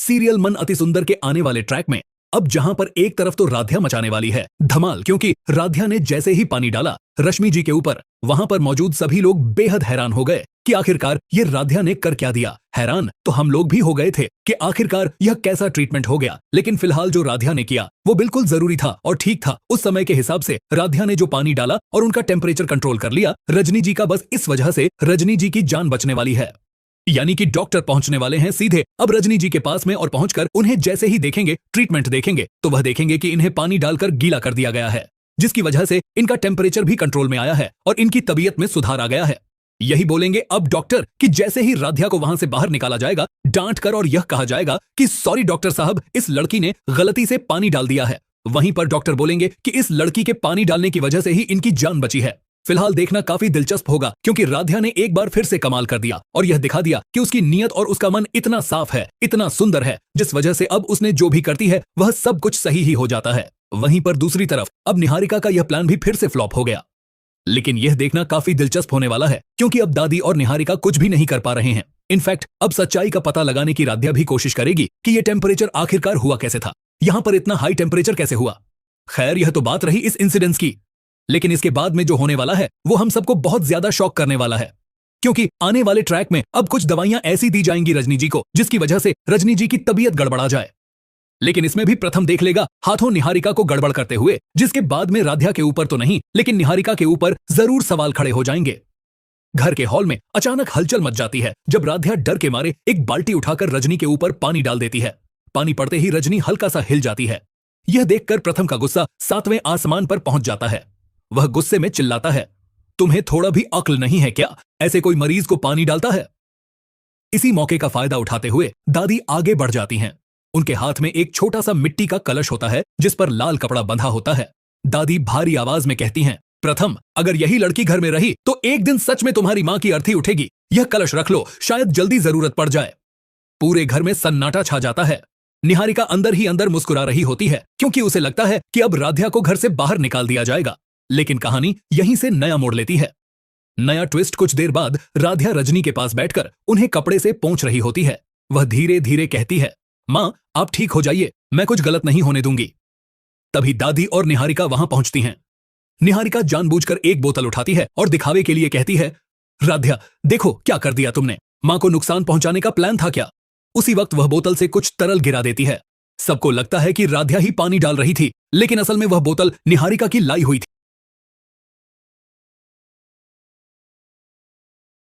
Serial मन अति सुंदर के आने वाले ट्रैक में अब जहां पर एक तरफ तो राध्या मचाने वाली है धमाल, क्योंकि राध्या ने जैसे ही पानी डाला रश्मि जी के ऊपर, वहां पर मौजूद सभी लोग बेहद हैरान हो गए कि आखिरकार ये राध्या ने कर क्या दिया। हैरान तो हम लोग भी हो गए थे कि आखिरकार यह कैसा ट्रीटमेंट हो गया, लेकिन फिलहाल जो राध्या ने किया वो बिल्कुल जरूरी था और ठीक था। उस समय के हिसाब से राध्या ने जो पानी डाला और उनका टेम्परेचर कंट्रोल कर लिया रजनी जी का, बस इस वजह से रजनी जी की जान बचने वाली है। यानी कि डॉक्टर पहुंचने वाले हैं सीधे अब रजनी जी के पास में और पहुंचकर उन्हें जैसे ही देखेंगे, ट्रीटमेंट देखेंगे, तो वह देखेंगे कि इन्हें पानी डालकर गीला कर दिया गया है, जिसकी वजह से इनका टेम्परेचर भी कंट्रोल में आया है और इनकी तबीयत में सुधार आ गया है। यही बोलेंगे अब डॉक्टर कि जैसे ही राध्या को वहां से बाहर निकाला जाएगा डांट कर और यह कहा जाएगा कि सॉरी डॉक्टर साहब, इस लड़की ने गलती से पानी डाल दिया है। वहीं पर डॉक्टर बोलेंगे कि इस लड़की के पानी डालने की वजह से ही इनकी जान बची है। फिलहाल देखना काफी दिलचस्प होगा, क्योंकि राध्या ने एक बार फिर से कमाल कर दिया और यह दिखा दिया कि उसकी नीयत और उसका मन इतना साफ है, इतना सुंदर है, जिस वजह से अब उसने जो भी करती है वह सब कुछ सही ही हो जाता है। वहीं पर दूसरी तरफ अब निहारिका का यह प्लान भी फिर से फ्लॉप हो गया, लेकिन यह देखना काफी दिलचस्प होने वाला है, क्योंकि अब दादी और निहारिका कुछ भी नहीं कर पा रहे हैं। इनफैक्ट अब सच्चाई का पता लगाने की राध्या भी कोशिश करेगी कि यह टेम्परेचर आखिरकार हुआ कैसे था, यहां पर इतना हाई टेम्परेचर कैसे हुआ। खैर यह तो बात रही इस इंसिडेंस की, लेकिन इसके बाद में जो होने वाला है वो हम सबको बहुत ज्यादा शॉक करने वाला है, क्योंकि आने वाले ट्रैक में अब कुछ दवाइयां ऐसी दी जाएंगी रजनी जी को जिसकी वजह से रजनी जी की तबीयत गड़बड़ा जाए। लेकिन इसमें भी प्रथम देख लेगा हाथों निहारिका को गड़बड़ करते हुए, जिसके बाद में राध्या के ऊपर तो नहीं लेकिन निहारिका के ऊपर जरूर सवाल खड़े हो जाएंगे। घर के हॉल में अचानक हलचल मच जाती है जब राध्या डर के मारे एक बाल्टी उठाकर रजनी के ऊपर पानी डाल देती है। पानी पड़ते ही रजनी हल्का सा हिल जाती है। यह देखकर प्रथम का गुस्सा 7वें आसमान पर पहुंच जाता है। वह गुस्से में चिल्लाता है, तुम्हें थोड़ा भी अक्ल नहीं है क्या? ऐसे कोई मरीज को पानी डालता है? इसी मौके का फायदा उठाते हुए दादी आगे बढ़ जाती हैं। उनके हाथ में एक छोटा सा मिट्टी का कलश होता है जिस पर लाल कपड़ा बंधा होता है। दादी भारी आवाज में कहती हैं, प्रथम, अगर यही लड़की घर में रही तो एक दिन सच में तुम्हारी मां की अर्थी उठेगी। यह कलश रख लो, शायद जल्दी जरूरत पड़ जाए। पूरे घर में सन्नाटा छा जाता है। निहारिका अंदर ही अंदर मुस्कुरा रही होती है, क्योंकि उसे लगता है कि अब राध्या को घर से बाहर निकाल दिया जाएगा। लेकिन कहानी यहीं से नया मोड़ लेती है। नया ट्विस्ट कुछ देर बाद राध्या रजनी के पास बैठकर उन्हें कपड़े से पोंछ रही होती है। वह धीरे धीरे कहती है, मां आप ठीक हो जाइए, मैं कुछ गलत नहीं होने दूंगी। तभी दादी और निहारिका वहां पहुंचती हैं। निहारिका जानबूझकर एक बोतल उठाती है और दिखावे के लिए कहती है, राध्या देखो क्या कर दिया तुमने, मां को नुकसान पहुंचाने का प्लान था क्या? उसी वक्त वह बोतल से कुछ तरल गिरा देती है। सबको लगता है कि राध्या ही पानी डाल रही थी, लेकिन असल में वह बोतल निहारिका की लाई हुई